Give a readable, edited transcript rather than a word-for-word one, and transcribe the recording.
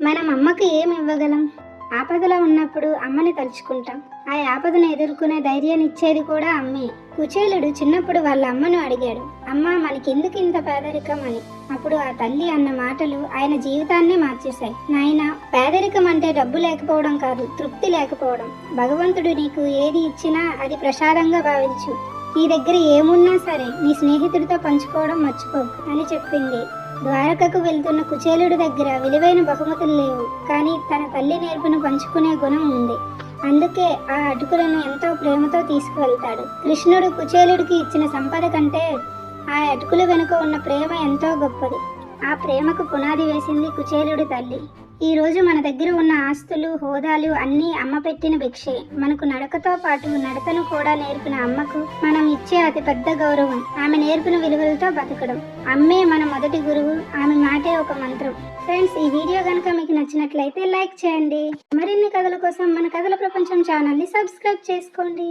మనం అమ్మకు ఏమి ఇవ్వగలం? ఆపదలో ఉన్నప్పుడు అమ్మని తలుచుకుంటాం. ఆ ఆపదను ఎదుర్కొనే ధైర్యాన్ని ఇచ్చేది కూడా అమ్మే. కుచేలుడు చిన్నప్పుడు వాళ్ళ అమ్మను అడిగాడు, అమ్మ మనకెందుకు ఇంత పేదరికం అని. అప్పుడు ఆ తల్లి అన్న మాటలు ఆయన జీవితాన్నే మార్చేశాయి. నాయనా, పేదరికం అంటే డబ్బు లేకపోవడం కాదు, తృప్తి లేకపోవడం. భగవంతుడు నీకు ఏది ఇచ్చినా అది ప్రసాదంగా భావించు. నీ దగ్గర ఏమున్నా సరే నీ స్నేహితుడితో పంచుకోవడం మర్చిపోకు అని చెప్పింది. ద్వారకకు వెళ్తున్న కుచేలుడి దగ్గర విలువైన బహుమతులు లేవు, కానీ తన తల్లి నేర్పును పంచుకునే గుణం ఉంది. అందుకే ఆ అటుకులను ఎంతో ప్రేమతో తీసుకువెళ్తాడు. కృష్ణుడు కుచేలుడికి ఇచ్చిన సంపద కంటే ఆ అటుకుల వెనుక ఉన్న ప్రేమ ఎంతో గొప్పది. ఆ ప్రేమకు పునాది వేసింది కుచేలుడి తల్లి. ఈ రోజు మన దగ్గర ఉన్న ఆస్తులు, హోదాలు అన్నీ అమ్మ పెట్టిన భిక్షే. మనకు నడకతో పాటు నడతను కూడా నేర్పిన అమ్మకు మనం ఇచ్చే అతి పెద్ద గౌరవం ఆమె నేర్పిన విలువలతో బతకడం. అమ్మే మన మొదటి గురువు, ఆమె మాటే ఒక మంత్రం. ఫ్రెండ్స్, ఈ వీడియో కనుక మీకు నచ్చినట్లయితే లైక్ చేయండి. మరిన్ని కథల కోసం మన కథల ప్రపంచం ఛానల్ని సబ్స్క్రైబ్ చేసుకోండి.